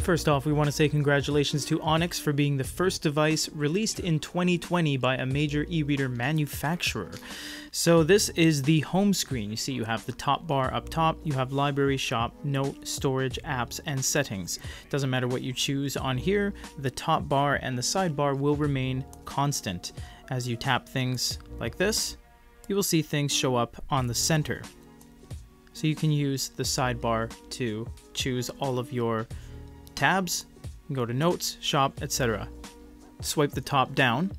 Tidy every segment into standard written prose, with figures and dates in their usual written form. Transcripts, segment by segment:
First off, we want to say congratulations to Onyx for being the first device released in 2020 by a major e-reader manufacturer. So this is the home screen. You see you have the top bar up top, you have library, shop, note, storage, apps, and settings. Doesn't matter what you choose on here, the top bar and the sidebar will remain constant. As you tap things like this, you will see things show up on the center. So you can use the sidebar to choose all of your tabs, go to notes, shop, etc. Swipe the top down,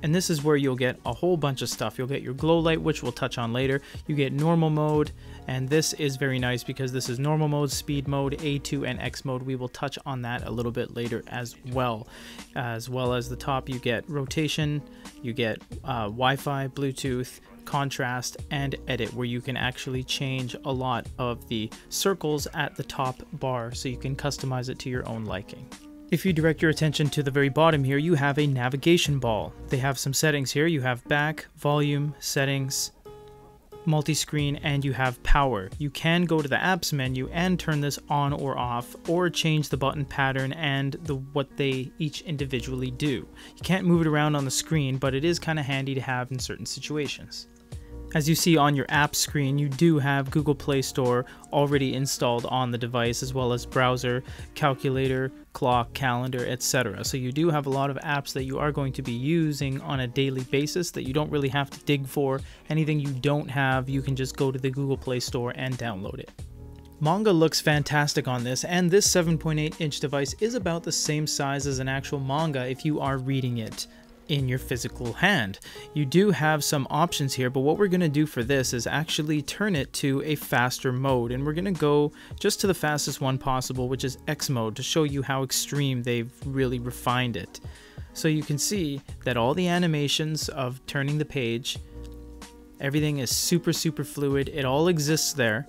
and this is where you'll get a whole bunch of stuff. You'll get your glow light, which we'll touch on later. You get normal mode, and this is very nice because this is normal mode, speed mode, A2, and X mode. We will touch on that a little bit later as well. As well as the top, you get rotation, you get Wi-Fi, Bluetooth, contrast, and edit, where you can actually change a lot of the circles at the top bar so you can customize it to your own liking. If you direct your attention to the very bottom here, you have a navigation ball. They have some settings here. You have back, volume, settings, multi-screen, and you have power. You can go to the apps menu and turn this on or off, or change the button pattern and what they each individually do. You can't move it around on the screen, but it is kind of handy to have in certain situations. As you see on your app screen, you do have Google Play Store already installed on the device, as well as browser, calculator, clock, calendar, etc. So you do have a lot of apps that you are going to be using on a daily basis that you don't really have to dig for. Anything you don't have, you can just go to the Google Play Store and download it. Manga looks fantastic on this, and this 7.8-inch device is about the same size as an actual manga if you are reading it in your physical hand. You do have some options here, but what we're going to do for this is actually turn it to a faster mode, and we're going to go just to the fastest one possible, which is X mode, to show you how extreme they've really refined it. So you can see that all the animations of turning the page, everything is super fluid. It all exists there.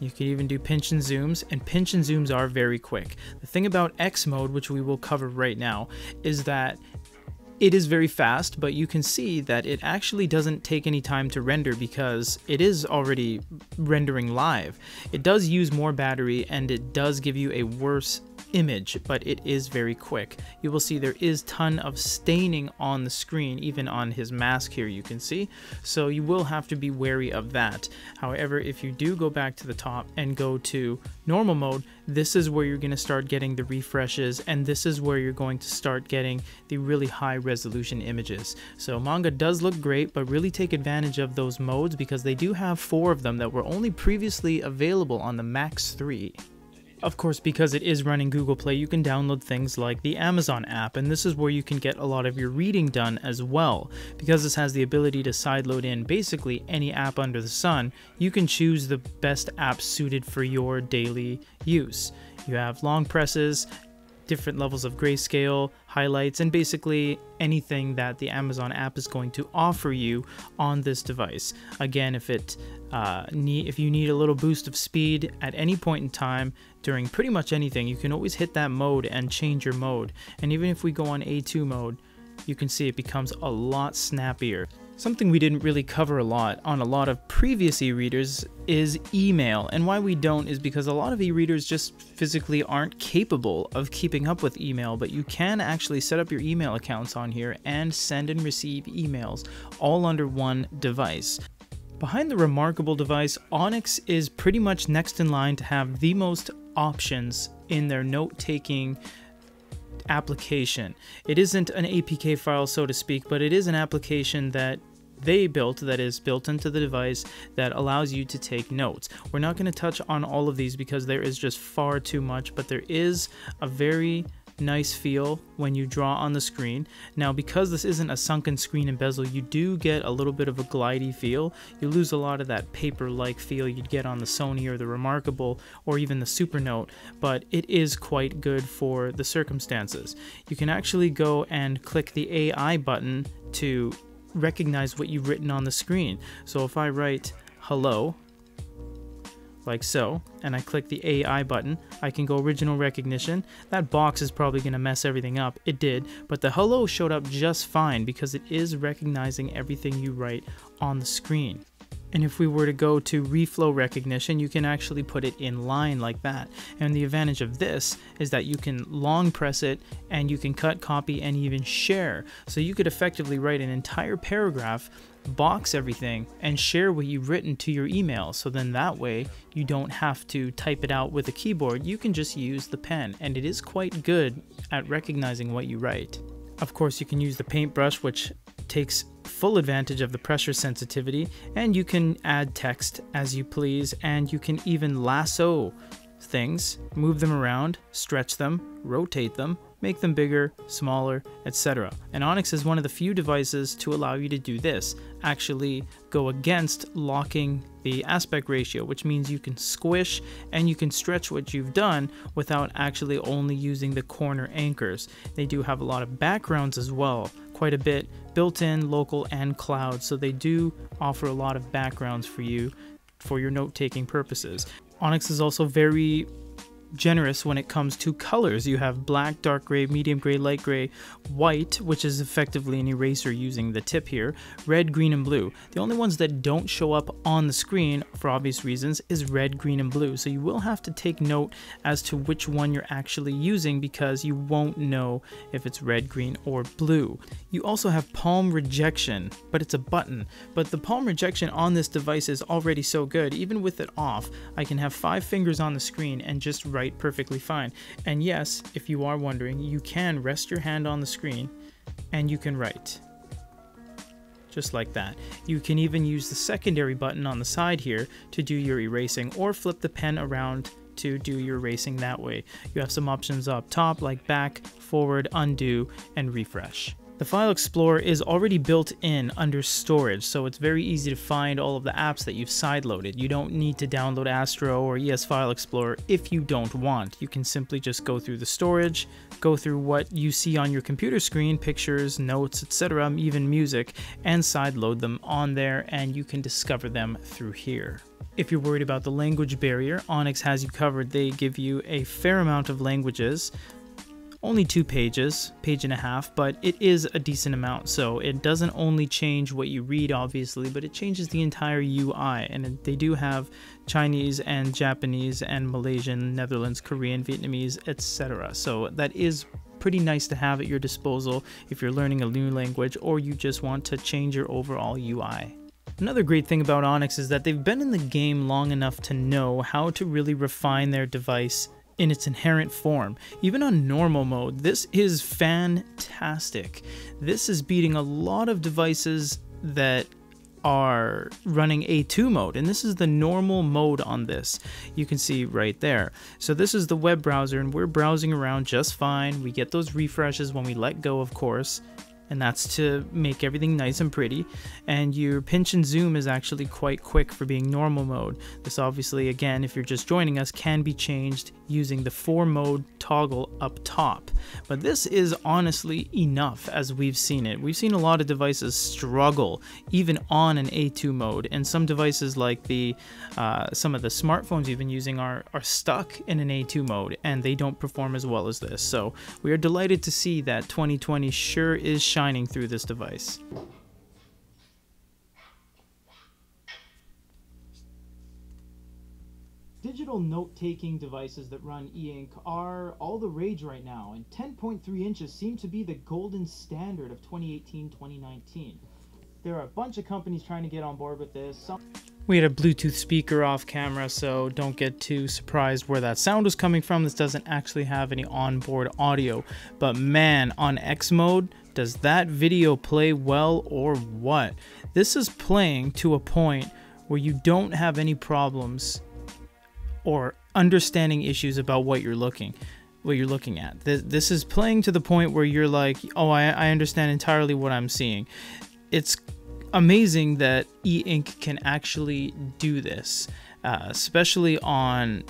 You can even do pinch and zooms, and pinch and zooms are very quick. The thing about X mode, which we will cover right now, is that it is very fast, but you can see that it actually doesn't take any time to render because it is already rendering live. It does use more battery and it does give you a worse image, but it is very quick. You will see there is ton of staining on the screen, even on his mask here you can see, so you will have to be wary of that. However, if you do go back to the top and go to normal mode, this is where you're going to start getting the refreshes, and this is where you're going to start getting the really high resolution images. So manga does look great, but really take advantage of those modes because they do have 4 of them that were only previously available on the Max 3. Of course, because it is running Google Play, you can download things like the Amazon app, and this is where you can get a lot of your reading done as well. Because this has the ability to sideload in basically any app under the sun, you can choose the best app suited for your daily use. You have long presses, different levels of grayscale, highlights, and basically anything that the Amazon app is going to offer you on this device. Again, if you need a little boost of speed at any point in time during pretty much anything, you can always hit that mode and change your mode. And even if we go on A2 mode, you can see it becomes a lot snappier. Something we didn't really cover a lot on a lot of previous e-readers is email, and why we don't is because a lot of e-readers just physically aren't capable of keeping up with email, but you can actually set up your email accounts on here and send and receive emails all under one device. Behind the remarkable device, Onyx is pretty much next in line to have the most options in their note-taking application. It isn't an APK file, so to speak, but it is an application that they built, that is built into the device, that allows you to take notes. We're not going to touch on all of these because there is just far too much, but there is a very nice feel when you draw on the screen. Now, because this isn't a sunken screen and bezel, you do get a little bit of a glidey feel. You lose a lot of that paper-like feel you'd get on the Sony or the Remarkable or even the Supernote, but it is quite good for the circumstances. You can actually go and click the AI button to recognize what you've written on the screen. So if I write hello, like so, and I click the AI button, I can go original recognition. That box is probably going to mess everything up. It did, but the hello showed up just fine because it is recognizing everything you write on the screen. And if we were to go to Reflow Recognition, you can actually put it in line like that. And the advantage of this is that you can long press it and you can cut, copy, and even share. So you could effectively write an entire paragraph, box everything, and share what you've written to your email. So then that way you don't have to type it out with a keyboard. You can just use the pen, and it is quite good at recognizing what you write. Of course, you can use the paintbrush, which takes full advantage of the pressure sensitivity, and you can add text as you please, and you can even lasso things, move them around, stretch them, rotate them, make them bigger, smaller, etc. And Onyx is one of the few devices to allow you to do this, actually go against locking the aspect ratio, which means you can squish and you can stretch what you've done without actually only using the corner anchors. They do have a lot of backgrounds as well, quite a bit, built-in, local, and cloud, so they do offer a lot of backgrounds for you for your note-taking purposes. Onyx is also very generous when it comes to colors. You have black, dark gray, medium gray, light gray, white, which is effectively an eraser using the tip here, red, green, and blue. The only ones that don't show up on the screen for obvious reasons is red, green, and blue. So you will have to take note as to which one you're actually using because you won't know if it's red, green, or blue. You also have palm rejection, but it's a button. But the palm rejection on this device is already so good. Even with it off, I can have 5 fingers on the screen and just write perfectly fine. And yes, if you are wondering, you can rest your hand on the screen and you can write just like that. You can even use the secondary button on the side here to do your erasing, or flip the pen around to do your erasing that way. You have some options up top like back, forward, undo, and refresh. The File Explorer is already built in under storage, so it's very easy to find all of the apps that you've sideloaded. You don't need to download Astro or ES File Explorer if you don't want. You can simply just go through the storage, go through what you see on your computer screen, pictures, notes, etc., even music, and sideload them on there, and you can discover them through here. If you're worried about the language barrier, Onyx has you covered. They give you a fair amount of languages. Only 2 pages, page and a half, but it is a decent amount, so it doesn't only change what you read, obviously, but it changes the entire UI, and they do have Chinese and Japanese and Malaysian, Netherlands, Korean, Vietnamese, etc. So that is pretty nice to have at your disposal if you're learning a new language or you just want to change your overall UI. Another great thing about Onyx is that they've been in the game long enough to know how to really refine their device in its inherent form. Even on normal mode, this is fantastic. This is beating a lot of devices that are running A2 mode, and this is the normal mode on this. You can see right there. So this is the web browser, and we're browsing around just fine. We get those refreshes when we let go, of course, and that's to make everything nice and pretty. And your pinch and zoom is actually quite quick for being normal mode. This obviously, again, if you're just joining us, can be changed using the 4-mode toggle up top. But this is honestly enough as we've seen it. We've seen a lot of devices struggle even on an A2 mode, and some devices like the some of the smartphones you've been using are stuck in an A2 mode and they don't perform as well as this. So we are delighted to see that 2020 sure is shining through this device. Digital note-taking devices that run e-ink are all the rage right now, and 10.3 inches seem to be the golden standard of 2018-2019. There are a bunch of companies trying to get on board with this. We had a Bluetooth speaker off camera, so don't get too surprised where that sound was coming from. This doesn't actually have any onboard audio, but man, on X mode, does that video play well or what? This is playing to a point where you don't have any problems or understanding issues about what you're looking. what you're looking at. This is playing to the point where you're like, oh, I understand entirely what I'm seeing. It's amazing that e-ink can actually do this, especially on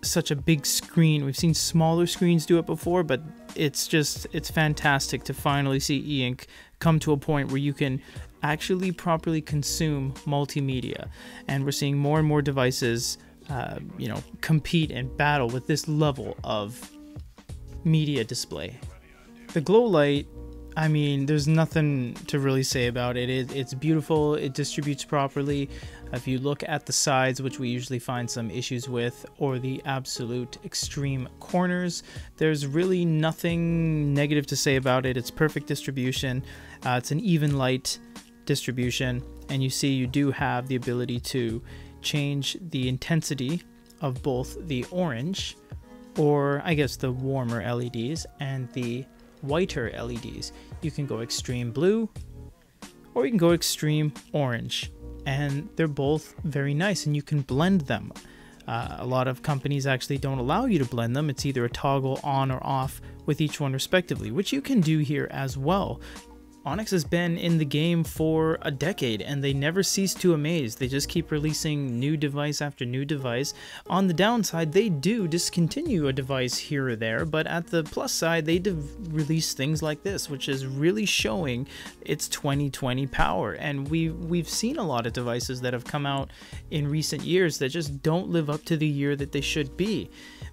such a big screen. We've seen smaller screens do it before, but it's fantastic to finally see e-ink come to a point where you can actually properly consume multimedia. And we're seeing more and more devices compete and battle with this level of media display. The glow light, I mean, there's nothing to really say about it. It's beautiful, it distributes properly. If you look at the sides, which we usually find some issues with, or the absolute extreme corners, there's really nothing negative to say about it. It's perfect distribution. It's an even light distribution, and you see you do have the ability to change the intensity of both the orange, or I guess the warmer LEDs, and the whiter LEDs. You can go extreme blue or you can go extreme orange, and they're both very nice, and you can blend them. A lot of companies actually don't allow you to blend them. It's either a toggle on or off with each one respectively, which you can do here as well. Onyx has been in the game for a decade, and they never cease to amaze. They just keep releasing new device after new device. On the downside, they do discontinue a device here or there, but at the plus side, they release things like this, which is really showing its 2020 power. And we've seen a lot of devices that have come out in recent years that just don't live up to the year that they should be.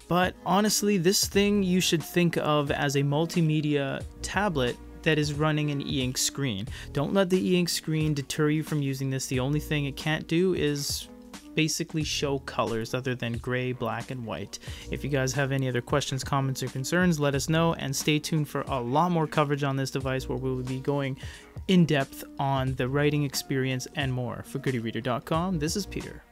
But honestly, this thing you should think of as a multimedia tablet that is running an e-ink screen. Don't let the e-ink screen deter you from using this. The only thing it can't do is basically show colors other than gray, black, and white. If you guys have any other questions, comments, or concerns, let us know, and stay tuned for a lot more coverage on this device where we will be going in depth on the writing experience and more. For GoodyReader.com, this is Peter.